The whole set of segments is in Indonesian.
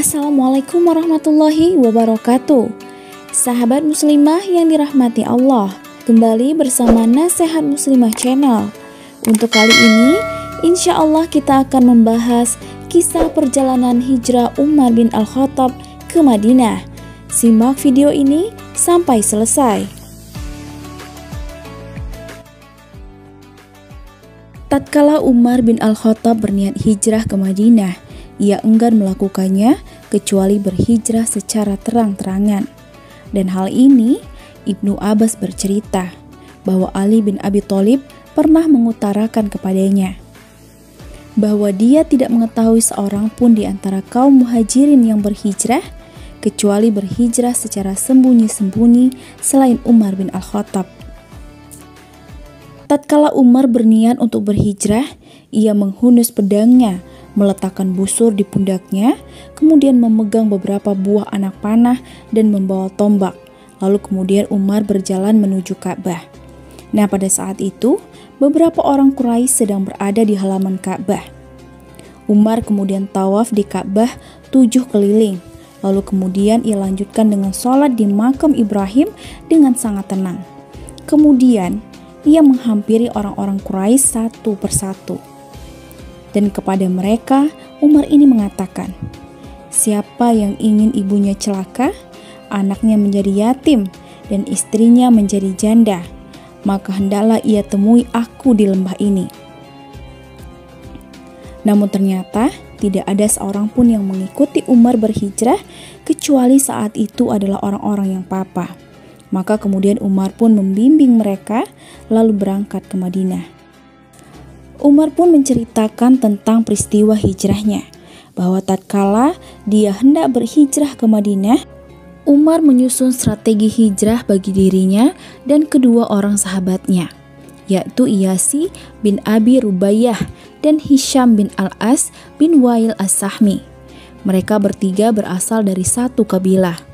Assalamualaikum warahmatullahi wabarakatuh. Sahabat muslimah yang dirahmati Allah, kembali bersama Nasihat Muslimah Channel. Untuk kali ini, insya Allah kita akan membahas kisah perjalanan hijrah Umar bin Al-Khattab ke Madinah. Simak video ini sampai selesai. Tatkala Umar bin Al-Khattab berniat hijrah ke Madinah, ia enggan melakukannya kecuali berhijrah secara terang-terangan. Dan hal ini Ibnu Abbas bercerita bahwa Ali bin Abi Thalib pernah mengutarakan kepadanya bahwa dia tidak mengetahui seorang pun di antara kaum muhajirin yang berhijrah kecuali berhijrah secara sembunyi-sembunyi selain Umar bin Al-Khattab. Tatkala Umar berniat untuk berhijrah, ia menghunus pedangnya, meletakkan busur di pundaknya, kemudian memegang beberapa buah anak panah dan membawa tombak. Lalu kemudian Umar berjalan menuju Ka'bah. Nah, pada saat itu, beberapa orang Quraisy sedang berada di halaman Ka'bah. Umar kemudian tawaf di Ka'bah 7 keliling. Lalu kemudian ia lanjutkan dengan sholat di makam Ibrahim dengan sangat tenang. Kemudian, ia menghampiri orang-orang Quraisy satu persatu. Dan kepada mereka, Umar ini mengatakan, "Siapa yang ingin ibunya celaka, anaknya menjadi yatim, dan istrinya menjadi janda, maka hendaklah ia temui aku di lembah ini." Namun ternyata tidak ada seorang pun yang mengikuti Umar berhijrah, kecuali saat itu adalah orang-orang yang papa. Maka kemudian Umar pun membimbing mereka, lalu berangkat ke Madinah. Umar pun menceritakan tentang peristiwa hijrahnya, bahwa tatkala dia hendak berhijrah ke Madinah, Umar menyusun strategi hijrah bagi dirinya dan kedua orang sahabatnya, yaitu Iyasi bin Abi Rubaiyah dan Hisham bin Al-As bin Wail As-Sahmi. Mereka bertiga berasal dari satu kabilah.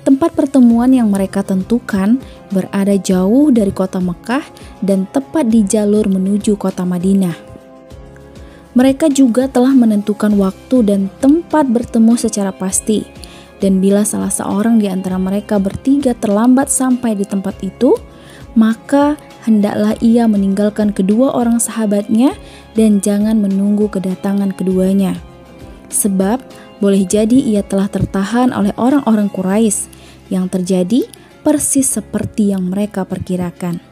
Tempat pertemuan yang mereka tentukan berada jauh dari kota Mekah dan tepat di jalur menuju kota Madinah. Mereka juga telah menentukan waktu dan tempat bertemu secara pasti. Dan bila salah seorang di antara mereka bertiga terlambat sampai di tempat itu, maka hendaklah ia meninggalkan kedua orang sahabatnya dan jangan menunggu kedatangan keduanya. Sebab boleh jadi ia telah tertahan oleh orang-orang Quraisy. Yang terjadi persis seperti yang mereka perkirakan.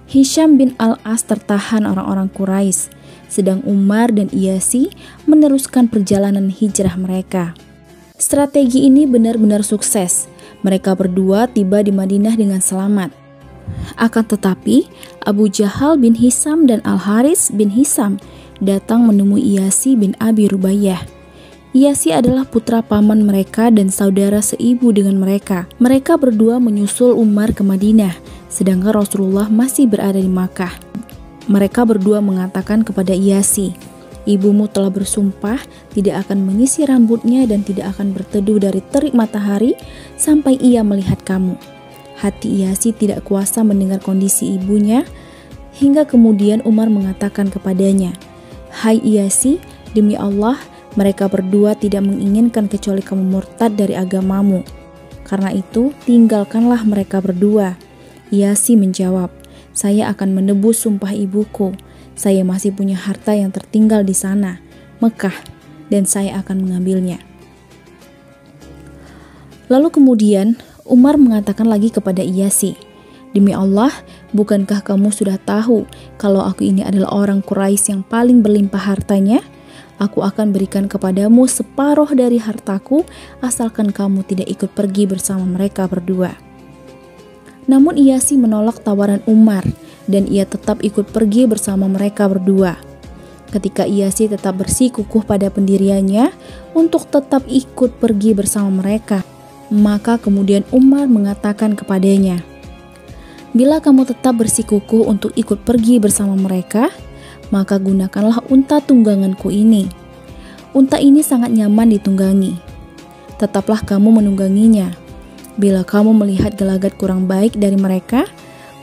Hisham bin Al-As tertahan orang-orang Quraisy, sedang Umar dan Iyasi meneruskan perjalanan hijrah mereka. Strategi ini benar-benar sukses. Mereka berdua tiba di Madinah dengan selamat. Akan tetapi, Abu Jahal bin Hisam dan Al-Haris bin Hisam datang menemui Iyasi bin Abi Rubaiyah. Iyasi adalah putra paman mereka dan saudara seibu dengan mereka. Mereka berdua menyusul Umar ke Madinah, sedangkan Rasulullah masih berada di Makkah. Mereka berdua mengatakan kepada Iyasi, "Ibumu telah bersumpah tidak akan menyisir rambutnya dan tidak akan berteduh dari terik matahari sampai ia melihat kamu." Hati Iyasi tidak kuasa mendengar kondisi ibunya, hingga kemudian Umar mengatakan kepadanya, "Hai Iyasi, demi Allah, mereka berdua tidak menginginkan kecuali kamu murtad dari agamamu. Karena itu, tinggalkanlah mereka berdua." Iyasi menjawab, "Saya akan menebus sumpah ibuku. Saya masih punya harta yang tertinggal di sana, Mekah, dan saya akan mengambilnya." Lalu kemudian, Umar mengatakan lagi kepada Iyasi, "Demi Allah, bukankah kamu sudah tahu kalau aku ini adalah orang Quraisy yang paling berlimpah hartanya? Aku akan berikan kepadamu separuh dari hartaku asalkan kamu tidak ikut pergi bersama mereka berdua." Namun Iyasi menolak tawaran Umar dan ia tetap ikut pergi bersama mereka berdua. Ketika Iyasi tetap bersikukuh pada pendiriannya untuk tetap ikut pergi bersama mereka, maka kemudian Umar mengatakan kepadanya, "Bila kamu tetap bersikukuh untuk ikut pergi bersama mereka, maka gunakanlah unta tungganganku ini. Unta ini sangat nyaman ditunggangi. Tetaplah kamu menungganginya. Bila kamu melihat gelagat kurang baik dari mereka,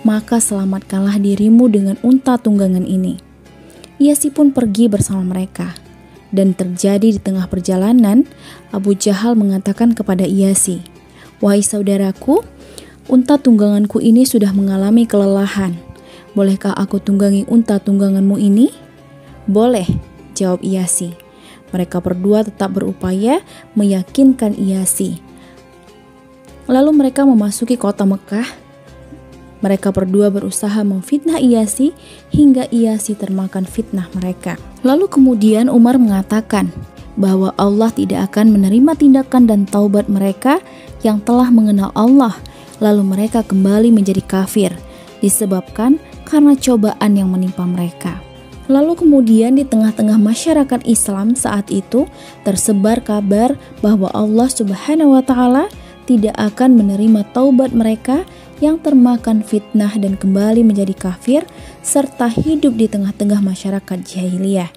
maka selamatkanlah dirimu dengan unta tunggangan ini." Iyasi pun pergi bersama mereka. Dan terjadi di tengah perjalanan, Abu Jahal mengatakan kepada Iyasi, "Wahai saudaraku, unta tungganganku ini sudah mengalami kelelahan. Bolehkah aku tunggangi unta tungganganmu ini?" "Boleh," jawab Iyasi. Mereka berdua tetap berupaya meyakinkan Iyasi. Lalu mereka memasuki kota Mekah. Mereka berdua berusaha memfitnah Iyasi hingga Iyasi termakan fitnah mereka. Lalu kemudian Umar mengatakan bahwa Allah tidak akan menerima tindakan dan taubat mereka yang telah mengenal Allah, lalu mereka kembali menjadi kafir disebabkan karena cobaan yang menimpa mereka. Lalu kemudian di tengah-tengah masyarakat Islam saat itu tersebar kabar bahwa Allah Subhanahu wa Ta'ala tidak akan menerima taubat mereka yang termakan fitnah dan kembali menjadi kafir serta hidup di tengah-tengah masyarakat jahiliyah.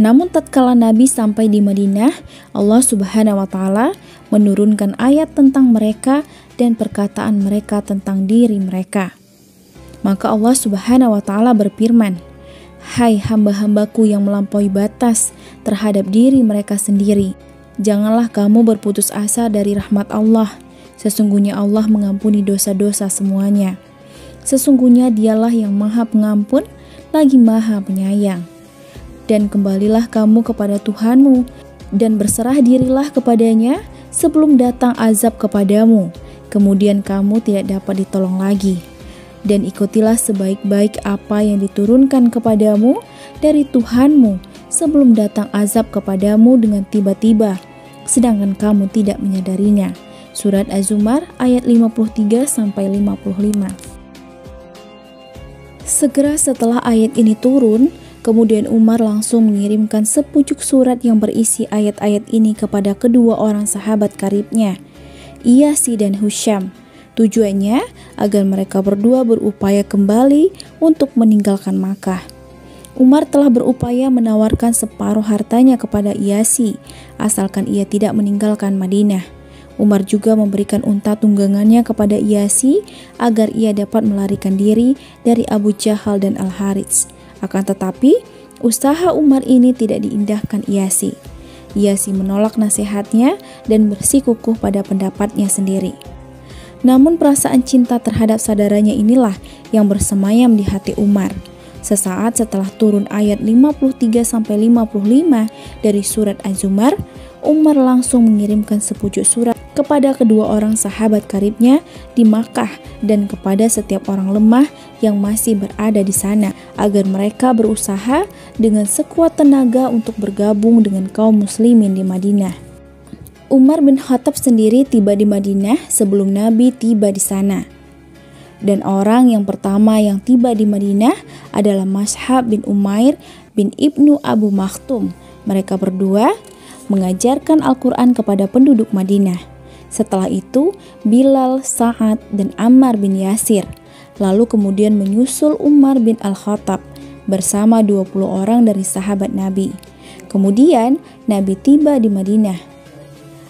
Namun tatkala Nabi sampai di Madinah, Allah Subhanahu wa Ta'ala menurunkan ayat tentang mereka dan perkataan mereka tentang diri mereka. Maka Allah Subhanahu wa Ta'ala berfirman, "Hai hamba-hambaku yang melampaui batas terhadap diri mereka sendiri, janganlah kamu berputus asa dari rahmat Allah. Sesungguhnya Allah mengampuni dosa-dosa semuanya. Sesungguhnya Dialah yang Maha Pengampun lagi Maha Penyayang. Dan kembalilah kamu kepada Tuhanmu dan berserah dirilah kepadanya sebelum datang azab kepadamu, kemudian kamu tidak dapat ditolong lagi. Dan ikutilah sebaik-baik apa yang diturunkan kepadamu dari Tuhanmu sebelum datang azab kepadamu dengan tiba-tiba, sedangkan kamu tidak menyadarinya." Surat Az-Zumar ayat 53-55. Segera setelah ayat ini turun, kemudian Umar langsung mengirimkan sepucuk surat yang berisi ayat-ayat ini kepada kedua orang sahabat karibnya, Iyasi dan Husyam. Tujuannya agar mereka berdua berupaya kembali untuk meninggalkan Makkah. Umar telah berupaya menawarkan separuh hartanya kepada Iyasi, asalkan ia tidak meninggalkan Madinah. Umar juga memberikan unta tunggangannya kepada Iyasi agar ia dapat melarikan diri dari Abu Jahal dan Al-Harits. Akan tetapi, usaha Umar ini tidak diindahkan Iyasi. Iyasi menolak nasihatnya dan bersikukuh pada pendapatnya sendiri. Namun perasaan cinta terhadap saudaranya inilah yang bersemayam di hati Umar. Sesaat setelah turun ayat 53-55 dari surat Az-Zumar, Umar langsung mengirimkan sepucuk surat kepada kedua orang sahabat karibnya di Makkah dan kepada setiap orang lemah yang masih berada di sana agar mereka berusaha dengan sekuat tenaga untuk bergabung dengan kaum muslimin di Madinah. Umar bin Khattab sendiri tiba di Madinah sebelum Nabi tiba di sana. Dan orang yang pertama yang tiba di Madinah adalah Mash'ab bin Umair bin Ibnu Abu Makhtum. Mereka berdua mengajarkan Al-Quran kepada penduduk Madinah. Setelah itu, Bilal, Sa'ad, dan Ammar bin Yasir. Lalu kemudian menyusul Umar bin Al-Khattab bersama 20 orang dari sahabat Nabi. Kemudian Nabi tiba di Madinah.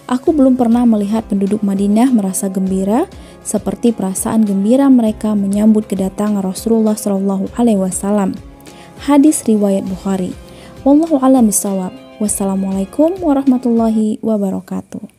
Aku belum pernah melihat penduduk Madinah merasa gembira seperti perasaan gembira mereka menyambut kedatangan Rasulullah SAW. Hadis riwayat Bukhari. Wallahu a'lam bishawab. Wassalamualaikum warahmatullahi wabarakatuh.